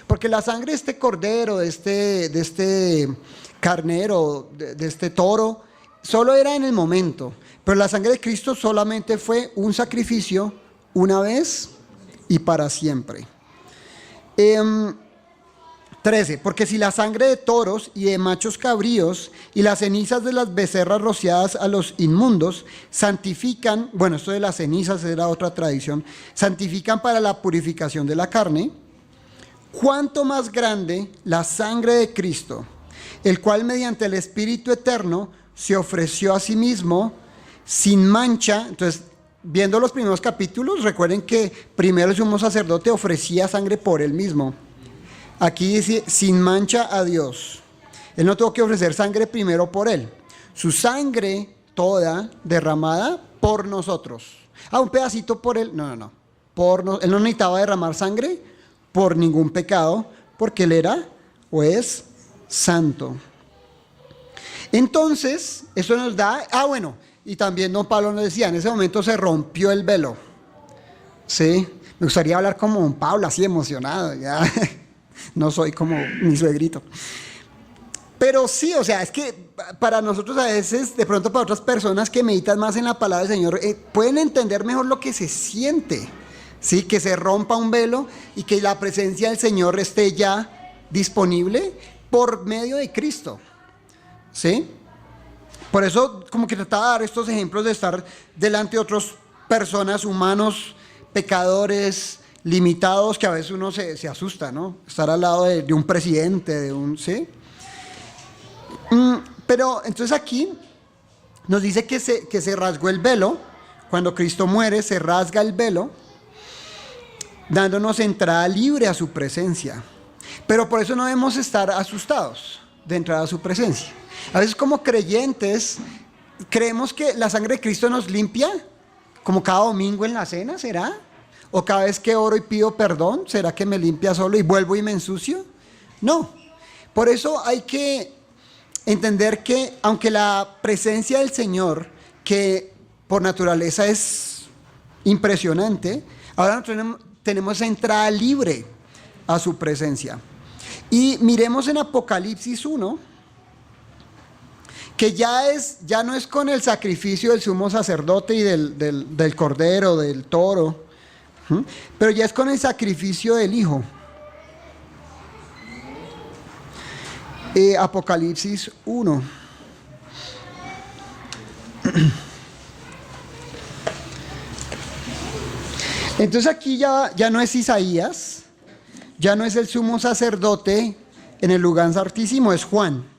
S1: Porque la sangre de este cordero, de este carnero, de este toro, solo era en el momento. Pero la sangre de Cristo solamente fue un sacrificio una vez y para siempre. 13. Porque si la sangre de toros y de machos cabríos y las cenizas de las becerras rociadas a los inmundos santifican, bueno, esto de las cenizas era otra tradición, santifican para la purificación de la carne, cuánto más grande la sangre de Cristo, el cual mediante el Espíritu Eterno se ofreció a sí mismo sin mancha. Entonces, viendo los primeros capítulos, recuerden que primero el sumo sacerdote ofrecía sangre por él mismo. Aquí dice, sin mancha a Dios. Él no tuvo que ofrecer sangre primero por él. Su sangre toda derramada por nosotros. Un pedacito por él. No. Él no necesitaba derramar sangre por ningún pecado, porque él era o es santo. Entonces, eso nos da, y también don Pablo nos decía, en ese momento se rompió el velo. Sí, me gustaría hablar como don Pablo, así emocionado, ya. No soy como mi suegrito. Pero sí, o sea, es que para nosotros a veces, de pronto para otras personas que meditan más en la palabra del Señor, pueden entender mejor lo que se siente, ¿sí? Que se rompa un velo y que la presencia del Señor esté ya disponible por medio de Cristo, ¿sí? Por eso como que trataba de dar estos ejemplos de estar delante de otras personas, humanos, pecadores, limitados, que a veces uno se asusta, ¿no? Estar al lado de un presidente, ¿sí? Pero entonces aquí nos dice que se rasgó el velo. Cuando Cristo muere, se rasga el velo, dándonos entrada libre a su presencia. Pero por eso no debemos estar asustados de entrar a su presencia. A veces como creyentes creemos que la sangre de Cristo nos limpia, como cada domingo en la cena, ¿será? O cada vez que oro y pido perdón, ¿será que me limpia solo y vuelvo y me ensucio? No. Por eso hay que entender que aunque la presencia del Señor, que por naturaleza es impresionante, ahora nosotros tenemos entrada libre a su presencia. Y miremos en Apocalipsis 1, que ya no es con el sacrificio del sumo sacerdote y del cordero, del toro, pero ya es con el sacrificio del Hijo. Apocalipsis 1. Entonces aquí ya no es Isaías, ya no es el sumo sacerdote en el lugar santísimo, es Juan.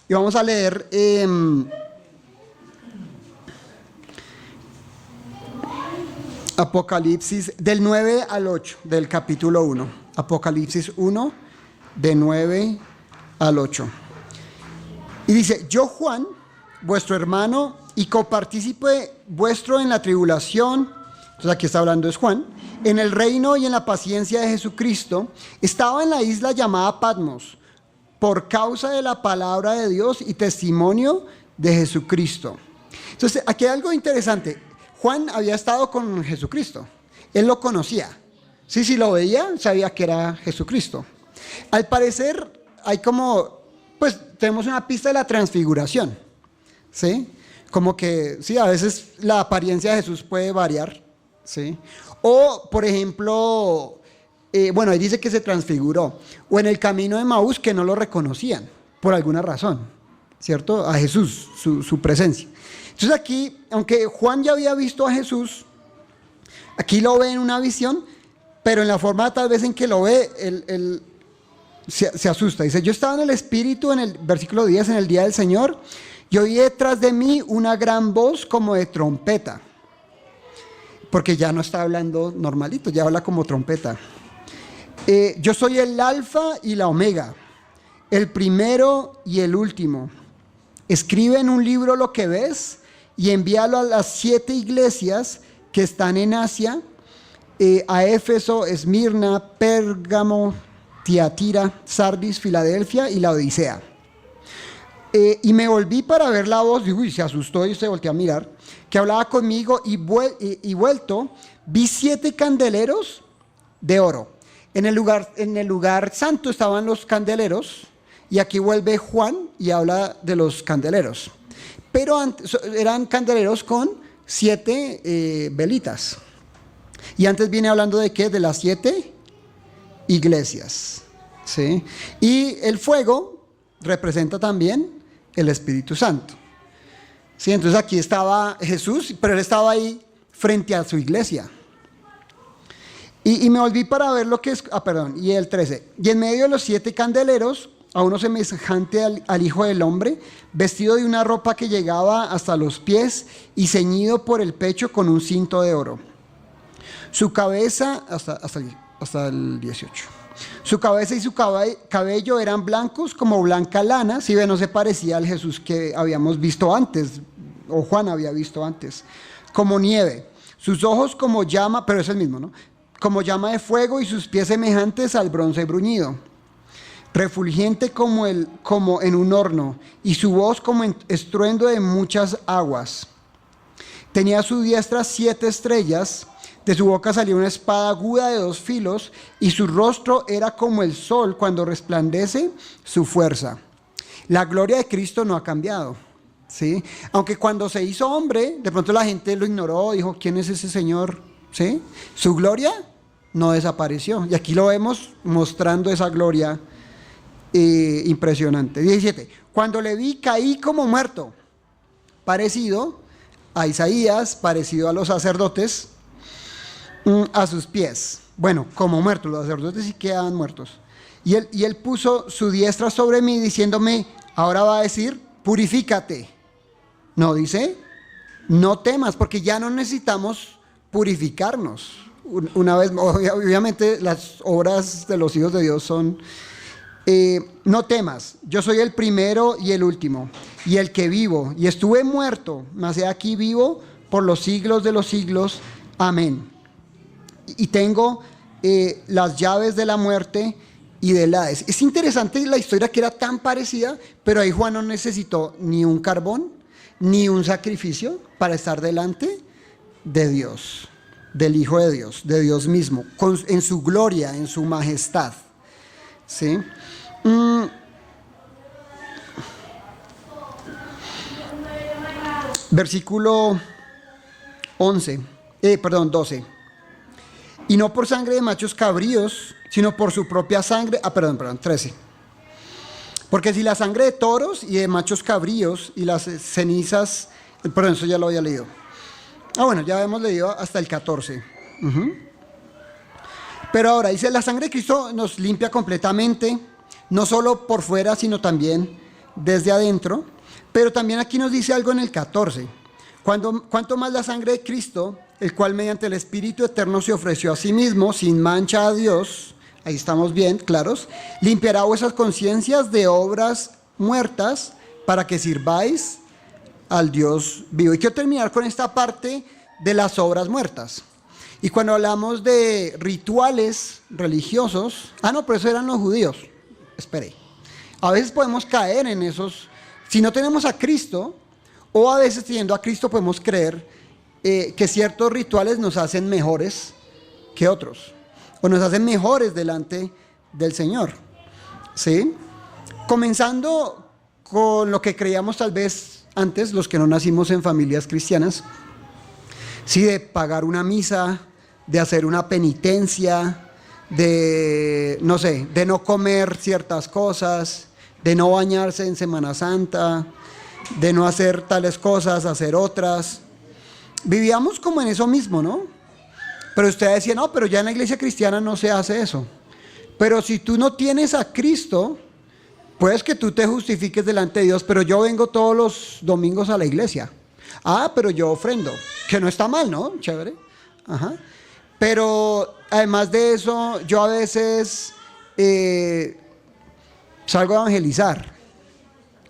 S1: Y vamos a leer Apocalipsis del 9 al 8 del capítulo 1. Apocalipsis 1, de 9 al 8. Y dice, yo Juan, vuestro hermano y copartícipe vuestro en la tribulación, entonces aquí está hablando es Juan, en el reino y en la paciencia de Jesucristo, estaba en la isla llamada Patmos, por causa de la palabra de Dios y testimonio de Jesucristo. Entonces aquí hay algo interesante. Juan había estado con Jesucristo, él lo conocía, si lo veía, sabía que era Jesucristo. Al parecer hay tenemos una pista de la transfiguración, ¿sí? Como que, sí, a veces la apariencia de Jesús puede variar, ¿sí? O, por ejemplo, ahí dice que se transfiguró, o en el camino de Maús que no lo reconocían, por alguna razón, ¿cierto? A Jesús, su presencia. Entonces aquí, aunque Juan ya había visto a Jesús, aquí lo ve en una visión, pero en la forma tal vez en que lo ve, él se asusta. Dice, yo estaba en el Espíritu, en el versículo 10, en el día del Señor, y oí detrás de mí una gran voz como de trompeta, porque ya no está hablando normalito, ya habla como trompeta. Yo soy el alfa y la omega, el primero y el último. Escribe en un libro lo que ves y envíalo a las 7 iglesias que están en Asia, a Éfeso, Esmirna, Pérgamo, Tiatira, Sardis, Filadelfia y la Odisea. Y me volví para ver la voz, y se asustó y se volteó a mirar, que hablaba conmigo, y vuelto, vi 7 candeleros de oro. En el lugar santo estaban los candeleros, y aquí vuelve Juan y habla de los candeleros. Pero antes, eran candeleros con 7 velitas. Y antes viene hablando de ¿qué? De las 7 iglesias. ¿Sí? Y el fuego representa también el Espíritu Santo. ¿Sí? Entonces aquí estaba Jesús, pero él estaba ahí frente a su iglesia. Y me volví para ver lo que es, y el 13. Y en medio de los 7 candeleros, a uno semejante al Hijo del Hombre, vestido de una ropa que llegaba hasta los pies y ceñido por el pecho con un cinto de oro. Su cabeza, hasta el 18. Su cabeza y su cabello eran blancos como blanca lana, si ve, no se parecía al Jesús que habíamos visto antes, o Juan había visto antes, como nieve. Sus ojos como llama, pero es el mismo, ¿no? Como llama de fuego, y sus pies semejantes al bronce bruñido. Refulgente como en un horno, y su voz como estruendo de muchas aguas. Tenía a su diestra 7 estrellas, de su boca salía una espada aguda de 2 filos, y su rostro era como el sol cuando resplandece su fuerza. La gloria de Cristo no ha cambiado, ¿sí? Aunque cuando se hizo hombre, de pronto la gente lo ignoró, dijo, ¿quién es ese Señor? ¿Sí? Su gloria no desapareció, y aquí lo vemos mostrando esa gloria impresionante. 17. Cuando le vi, caí como muerto, parecido a Isaías, parecido a los sacerdotes, a sus pies. Bueno, como muertos, los sacerdotes sí quedaban muertos. Y él puso su diestra sobre mí, diciéndome, ahora va a decir, purifícate. No, dice, no temas, porque ya no necesitamos purificarnos. Una vez, obviamente las obras de los hijos de Dios son, no temas, yo soy el primero y el último, y el que vivo, y estuve muerto, mas he aquí vivo por los siglos de los siglos. Amén. Y tengo las llaves de la muerte y del Hades. Es interesante la historia, que era tan parecida, pero ahí Juan no necesitó ni un carbón, ni un sacrificio para estar delante de Dios, del Hijo de Dios mismo, en su gloria, en su majestad. ¿Sí? Versículo 12. Y no por sangre de machos cabríos, sino por su propia sangre. 13. Porque si la sangre de toros y de machos cabríos y las cenizas, eso ya lo había leído. Bueno, ya hemos leído hasta el 14. Pero ahora dice, la sangre de Cristo nos limpia completamente, no solo por fuera, sino también desde adentro. Pero también aquí nos dice algo en el 14. Cuanto más la sangre de Cristo, el cual mediante el Espíritu Eterno se ofreció a sí mismo, sin mancha a Dios, ahí estamos bien claros, limpiará vuestras conciencias de obras muertas para que sirváis al Dios vivo. Y quiero terminar con esta parte de las obras muertas. Y cuando hablamos de rituales religiosos, pero eso eran los judíos. Espere. A veces podemos caer en esos, si no tenemos a Cristo, o a veces teniendo a Cristo podemos creer que ciertos rituales nos hacen mejores que otros, o nos hacen mejores delante del Señor. ¿Sí? Comenzando con lo que creíamos tal vez antes, los que no nacimos en familias cristianas, sí, de pagar una misa, de hacer una penitencia, de no comer ciertas cosas, de no bañarse en Semana Santa, de no hacer tales cosas, hacer otras. Vivíamos como en eso mismo, ¿no? Pero usted decía, no, pero ya en la iglesia cristiana no se hace eso. Pero si tú no tienes a Cristo, puedes que tú te justifiques delante de Dios, pero yo vengo todos los domingos a la iglesia. Ah, pero yo ofrendo, que no está mal, ¿no? Chévere. Ajá. Pero además de eso, yo a veces salgo a evangelizar.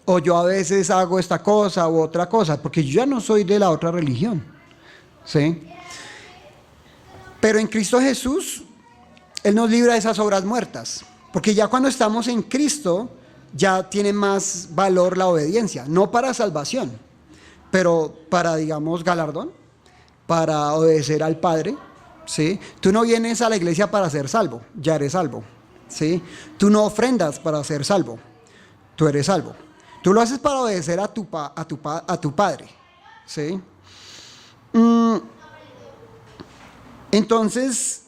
S1: O yo a veces hago esta cosa u otra cosa, porque yo ya no soy de la otra religión. ¿Sí? Pero en Cristo Jesús, Él nos libra de esas obras muertas. Porque ya cuando estamos en Cristo, ya tiene más valor la obediencia. No para salvación, pero para, digamos, galardón, para obedecer al Padre. ¿Sí? Tú no vienes a la iglesia para ser salvo, ya eres salvo. ¿Sí? Tú no ofrendas para ser salvo, tú eres salvo. Tú lo haces para obedecer a tu Padre. ¿Sí? Entonces,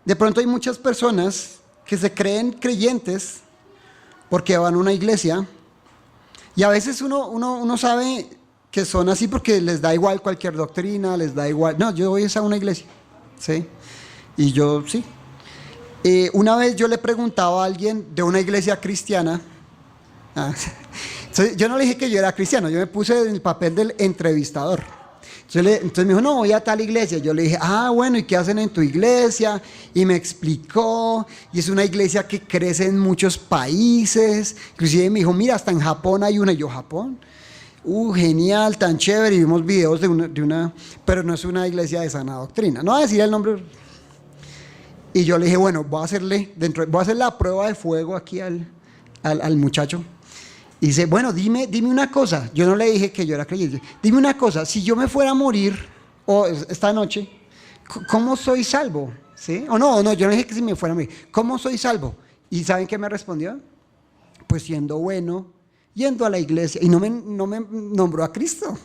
S1: de pronto hay muchas personas que se creen creyentes porque van a una iglesia y a veces uno sabe que son así porque les da igual cualquier doctrina, les da igual. No, yo voy a una iglesia. ¿Sí? Y yo sí. Una vez yo le preguntaba a alguien de una iglesia cristiana. Entonces, yo no le dije que yo era cristiano, yo me puse en el papel del entrevistador. Entonces me dijo, no, voy a tal iglesia. Yo le dije, bueno, ¿y qué hacen en tu iglesia? Y me explicó, y es una iglesia que crece en muchos países. Inclusive me dijo, mira, hasta en Japón hay una. Y yo, ¿Japón? Genial, tan chévere. Y vimos videos de una, pero no es una iglesia de sana doctrina. No voy a decir el nombre. Y yo le dije, bueno, voy a hacer la prueba de fuego aquí al muchacho. Y dice, bueno, dime una cosa. Yo no le dije que yo era creyente. Dime una cosa, si yo me fuera a morir esta noche, ¿cómo soy salvo? ¿Sí? O no, yo no dije que si me fuera a morir. ¿Cómo soy salvo? ¿Y saben qué me respondió? Pues siendo bueno, yendo a la iglesia. Y no me nombró a Cristo.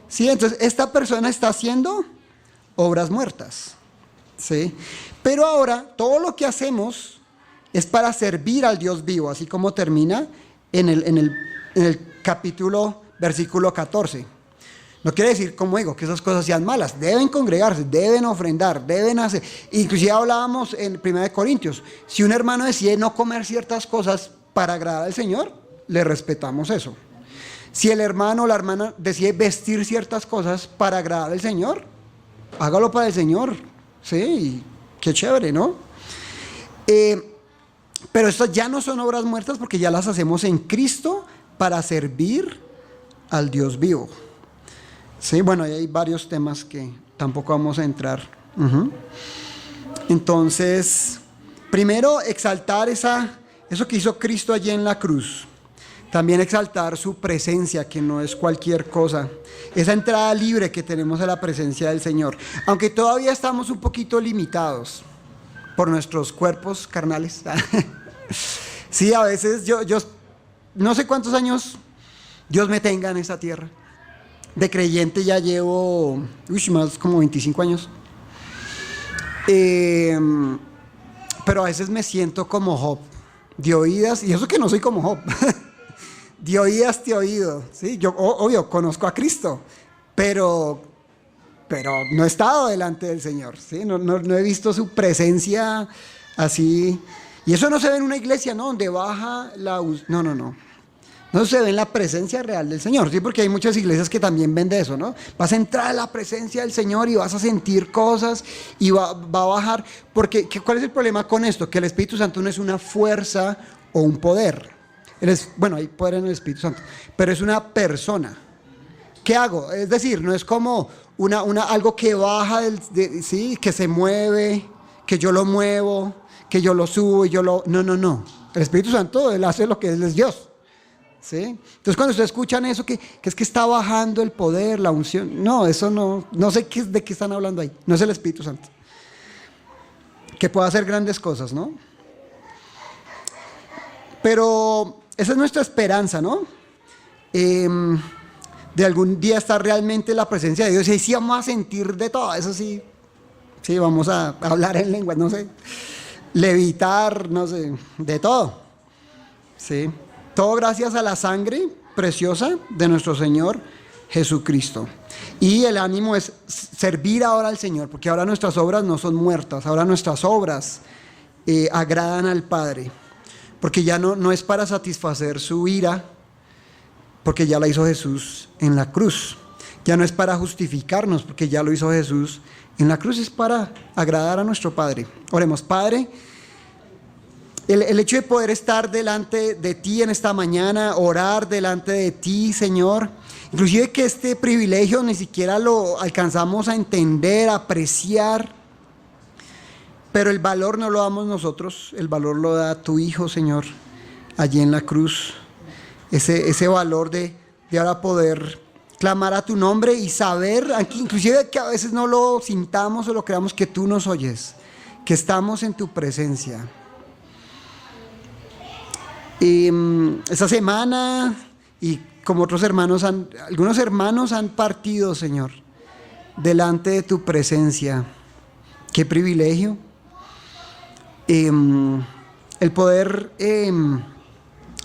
S1: ¿Sí? Entonces, esta persona está haciendo obras muertas. ¿Sí? Pero ahora, todo lo que hacemos es para servir al Dios vivo, así como termina en el capítulo, versículo 14. No quiere decir, como digo, que esas cosas sean malas. Deben congregarse, deben ofrendar, deben hacer. Inclusive hablábamos en 1 Corintios, si un hermano decide no comer ciertas cosas para agradar al Señor, le respetamos eso. Si el hermano o la hermana decide vestir ciertas cosas para agradar al Señor, hágalo para el Señor. Sí, qué chévere, ¿no? Pero estas ya no son obras muertas porque ya las hacemos en Cristo para servir al Dios vivo. Sí, bueno, ahí hay varios temas que tampoco vamos a entrar. Entonces, primero exaltar eso que hizo Cristo allí en la cruz. También exaltar su presencia, que no es cualquier cosa. Esa entrada libre que tenemos a la presencia del Señor. Aunque todavía estamos un poquito limitados por nuestros cuerpos carnales. Sí, a veces yo no sé cuántos años Dios me tenga en esta tierra. De creyente ya llevo más como 25 años. Pero a veces me siento como Job, de oídas, y eso que no soy como Job. De oídas te he oído, ¿sí? Yo, obvio, conozco a Cristo, pero no he estado delante del Señor, ¿sí? No he visto su presencia así. Y eso no se ve en una iglesia, ¿no? Donde baja la... No. No se ve en la presencia real del Señor, ¿sí? Porque hay muchas iglesias que también ven de eso, ¿no? Vas a entrar a la presencia del Señor y vas a sentir cosas y va a bajar. Porque, ¿cuál es el problema con esto? Que el Espíritu Santo no es una fuerza o un poder. Bueno, hay poder en el Espíritu Santo, pero es una persona. ¿Qué hago? Es decir, no es como algo que baja, ¿sí? Que se mueve, que yo lo muevo, que yo lo subo y yo lo... No. El Espíritu Santo, Él hace lo que Él es Dios. ¿Sí? Entonces cuando ustedes escuchan eso, que es que está bajando el poder, la unción, no, eso no sé de qué están hablando ahí. No es el Espíritu Santo. Que puede hacer grandes cosas, ¿no? Pero esa es nuestra esperanza, ¿no? De algún día estar realmente en la presencia de Dios y ahí sí vamos a sentir de todo, eso sí. Sí, vamos a hablar en lengua, no sé, levitar, no sé, de todo. Sí. Todo gracias a la sangre preciosa de nuestro Señor Jesucristo. Y el ánimo es servir ahora al Señor, porque ahora nuestras obras no son muertas, ahora nuestras obras agradan al Padre, porque ya no es para satisfacer su ira, porque ya la hizo Jesús en la cruz. Ya no es para justificarnos, porque ya lo hizo Jesús en la cruz, es para agradar a nuestro Padre. Oremos. Padre, el hecho de poder estar delante de ti en esta mañana, orar delante de ti, Señor, inclusive que este privilegio ni siquiera lo alcanzamos a entender, a apreciar, pero el valor no lo damos nosotros, el valor lo da tu Hijo, Señor, allí en la cruz. Ese valor de ahora poder clamar a tu nombre y saber, inclusive que a veces no lo sintamos o lo creamos, que tú nos oyes, que estamos en tu presencia. Y esta semana, y como otros hermanos, algunos hermanos han partido, Señor, delante de tu presencia. Qué privilegio. El poder,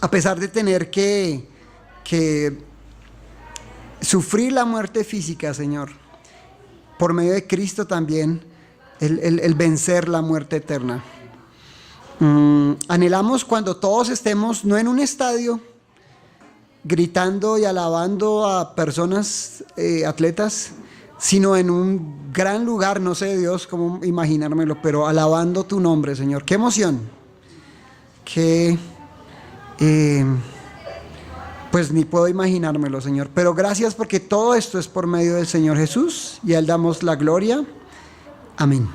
S1: a pesar de tener que sufrir la muerte física, Señor, por medio de Cristo también, el vencer la muerte eterna. Anhelamos cuando todos estemos, no en un estadio, gritando y alabando a personas, atletas, sino en un gran lugar, no sé Dios cómo imaginármelo, pero alabando tu nombre, Señor. Qué emoción, pues ni puedo imaginármelo, Señor, pero gracias porque todo esto es por medio del Señor Jesús y a Él damos la gloria. Amén.